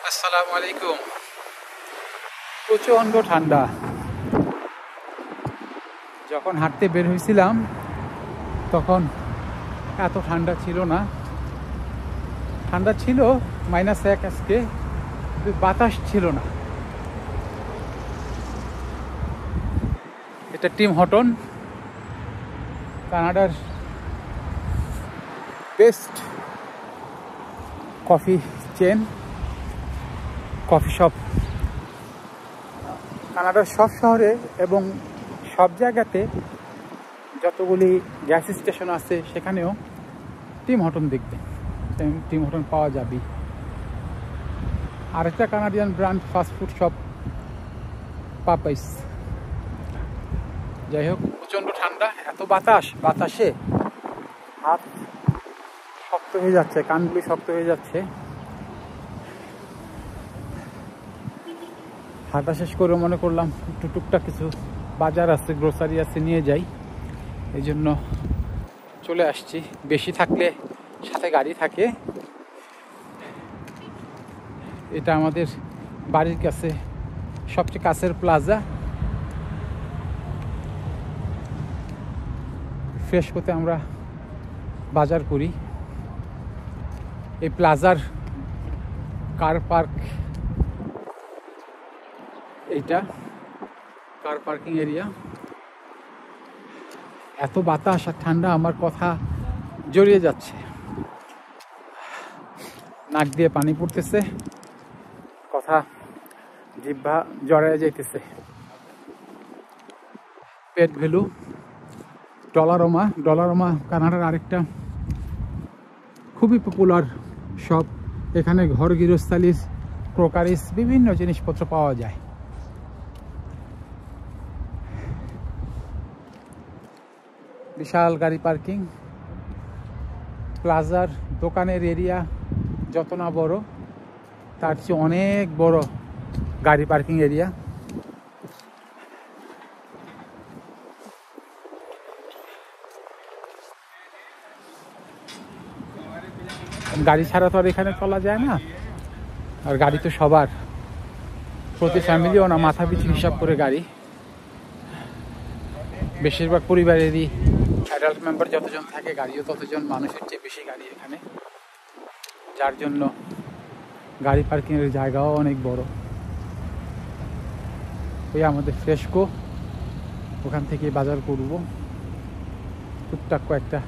আসসালামু আলাইকুম। প্রচণ্ড ঠান্ডা। যখন হাঁটতে বের হয়েছিলাম তখন এত ঠান্ডা ছিল না। ঠান্ডা ছিল -1 আজকে, বাতাস ছিল না। এটা টিম হটন, কানাডার best coffee chain, coffee shop. কানাডার সব শহরে এবং সব জায়গাতে যতগুলি গ্যাস স্টেশন আছে সেখানেও টিম হটন দেখবে, টিম হটন পাওয়া যাবে। আরেকটা কানাডিয়ান ব্র্যান্ড ফাস্টফুড শপ পাপাইস। যাই হোক, প্রচণ্ড ঠান্ডা, এত বাতাসে হাত শক্ত হয়ে যাচ্ছে, কানগুলি শক্ত হয়ে যাচ্ছে। হাঁটা শেষ করে মনে করলাম একটু টুকটাক কিছু বাজার আছে, গ্রোসারি আছে, নিয়ে যাই। এই জন্য চলে আসছি। বেশি থাকলে সাথে গাড়ি থাকে। এটা আমাদের বাড়ির কাছে সবচেয়ে কাছের প্লাজা। ফ্রেশকোতে আমরা বাজার করি। এই প্লাজার কার পার্ক, এইটা কার পার্কিং এরিয়া। এত বাতাস আর ঠান্ডা, আমার কথা জড়িয়ে যাচ্ছে, নাক দিয়ে পানি পড়তেছে, কথা জিহ্বা জড়ায় যাইতেছে। পেট ভ্যালু, ডলারোমা কানাডার আরেকটা খুবই পপুলার শপ। এখানে ঘর গৃহস্থালির ক্রোকারিস বিভিন্ন জিনিসপত্র পাওয়া যায়। বিশাল গাড়ি পার্কিং। প্লাজার দোকানের এরিয়া যত না বড়, তার চেয়ে অনেক বড় গাড়ি পার্কিং এরিয়া। গাড়ি ছাড়া তো আর এখানে চলা যায় না, আর গাড়ি তো সবার, প্রতি ফ্যামিলিও না, মাথা পিছু হিসাব করে গাড়ি। বেশিরভাগ পরিবারেরই অ্যাডাল্ট মেম্বার যতজন থাকে, গাড়িও ততজন, মানুষের চেয়ে বেশি গাড়ি এখানে, যার জন্য গাড়ি পার্কিংয়ের জায়গাও অনেক বড়। ওই আমাদের ফ্রেশকো, ওখান থেকে বাজার করব। টুকটাক কয়েকটা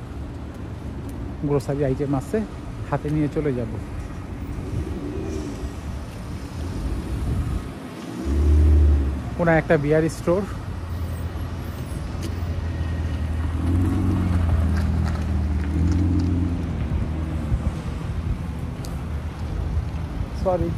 গ্রোসারি আইটেম আছে, হাতে নিয়ে চলে যাব। কোনো একটা বিয়ার স্টোর, সরি,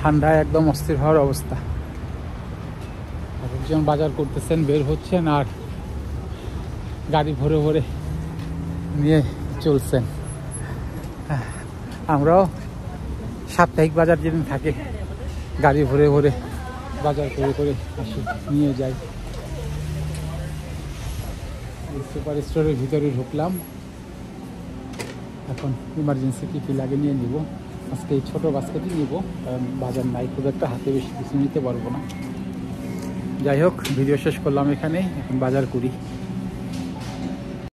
ঠান্ডায় একদম অস্থির হওয়ার অবস্থা। একজন বাজার করতেছেন, বের হচ্ছেন, আর গাড়ি ভরে ভরে নিয়ে চলছেন। আমরাও সাপ্তাহিক বাজার যেদিন থাকে, গাড়ি ভরে ভরে বাজার করে করে আসি, নিয়ে যাই। সুপার স্টোরের ভিতরে ঢুকলাম। এখন ইমার্জেন্সি কী লাগে নিয়ে নিব। আজকে এই ছোটো বাস্কেটই নিব, কারণ বাজার নাই, খুব একটা হাতে বেশি কিছু নিতে পারবো না। যাই হোক, ভিডিও শেষ করলাম এখানে, এখন বাজার করি।